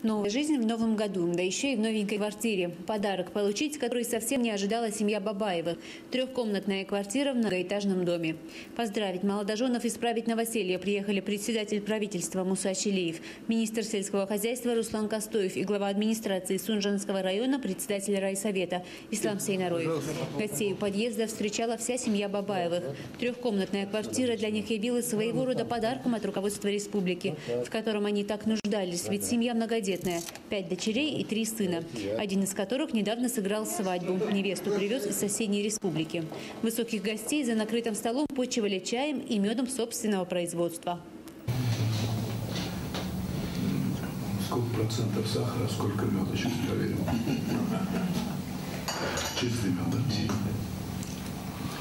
Новая жизнь в новом году, да еще и в новенькой квартире. Подарок получить, который совсем не ожидала семья Бабаевых. Трехкомнатная квартира в многоэтажном доме. Поздравить молодоженов и справить новоселье приехали председатель правительства Муса Ачилиев, министр сельского хозяйства Руслан Костоев и глава администрации Сунжанского района, председатель райсовета Ислам Сейнароев. Гостей у подъезда встречала вся семья Бабаевых. Трехкомнатная квартира для них явилась своего рода подарком от руководства республики, в котором они так нуждались, ведь семья многодетная. 5 дочерей и 3 сына, один из которых недавно сыграл свадьбу. Невесту привез из соседней республики. Высоких гостей за накрытым столом почивали чаем и медом собственного производства. Сколько процентов сахара, сколько меда, сейчас проверим. Чистый мед, да?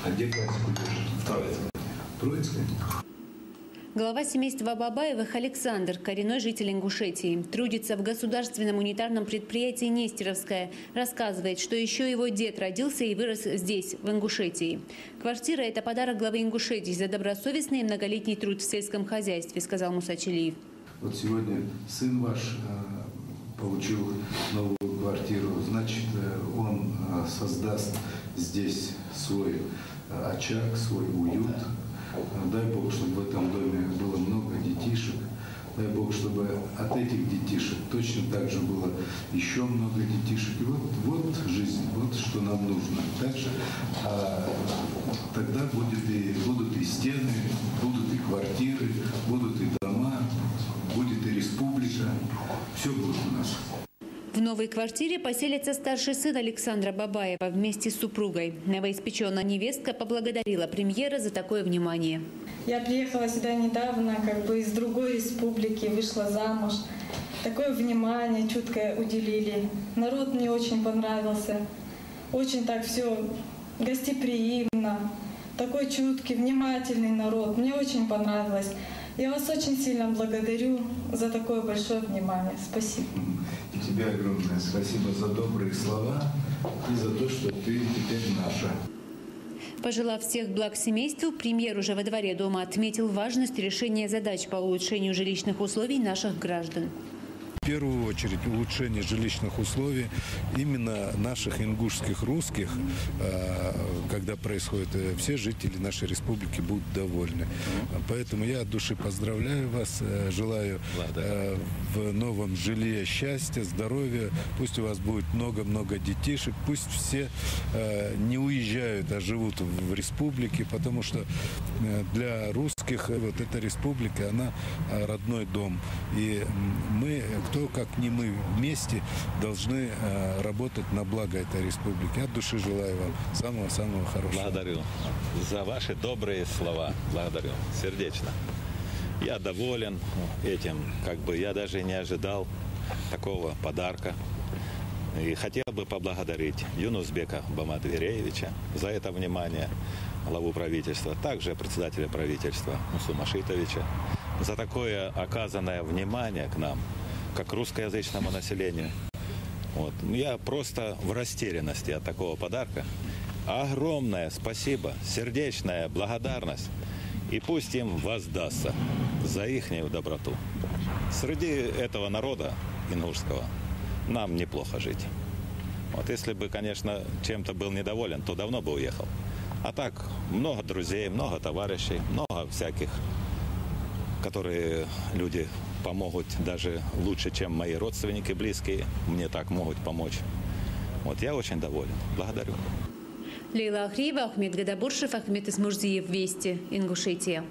А где классику держит? Троицкая. Глава семейства Бабаевых Александр, коренной житель Ингушетии, трудится в государственном унитарном предприятии «Нестеровская». Рассказывает, что еще его дед родился и вырос здесь, в Ингушетии. Квартира – это подарок главы Ингушетии за добросовестный и многолетний труд в сельском хозяйстве, сказал Муса Ачилиев. Вот сегодня сын ваш получил новую квартиру, значит, он создаст здесь свой очаг, свой уют. Дай Бог, чтобы в этом доме было много детишек. Дай Бог, чтобы от этих детишек точно так же было еще много детишек. И вот жизнь, вот что нам нужно. Также тогда будут и стены, будут и квартиры, будут и дома, будет и республика. Все будет у нас. В новой квартире поселится старший сын Александра Бабаева вместе с супругой. Новоиспеченная невестка поблагодарила премьера за такое внимание. Я приехала сюда недавно, из другой республики, вышла замуж. Такое внимание чуткое уделили. Народ мне очень понравился. Очень так все гостеприимно. Такой чуткий, внимательный народ. Мне очень понравилось. Я вас очень сильно благодарю за такое большое внимание. Спасибо. И тебе огромное спасибо за добрые слова и за то, что ты теперь наша. Пожелав всех благ семейству, премьер уже во дворе дома отметил важность решения задач по улучшению жилищных условий наших граждан. В первую очередь улучшение жилищных условий именно наших ингушских русских, когда происходит, все жители нашей республики будут довольны. Поэтому я от души поздравляю вас, желаю в новом жилье счастья, здоровья, пусть у вас будет много-много детишек, пусть все не уезжают, а живут в республике, потому что для русских вот эта республика, она родной дом. И мы, кто как не мы вместе, должны работать на благо этой республики. От души желаю вам самого-самого хорошего. Благодарю за ваши добрые слова. Благодарю сердечно. Я доволен этим. Я даже не ожидал такого подарка. И хотел бы поблагодарить Юнусбека Бамадвиреевича за это внимание, главу правительства, также председателя правительства Мусу Машитовича, за такое оказанное внимание к нам, как русскоязычному населению. Я просто в растерянности от такого подарка. Огромное спасибо, сердечная благодарность. И пусть им воздастся за ихнюю доброту. Среди этого народа ингушского нам неплохо жить. Если бы, конечно, чем-то был недоволен, то давно бы уехал. А так, много друзей, много товарищей, много всяких, которые люди помогут даже лучше, чем мои родственники близкие. Мне так могут помочь. Я очень доволен. Благодарю. Лейла Ахриева, Ахмед Гадабуршев, Ахмед Исмурзиев, Вести, Ингушетия.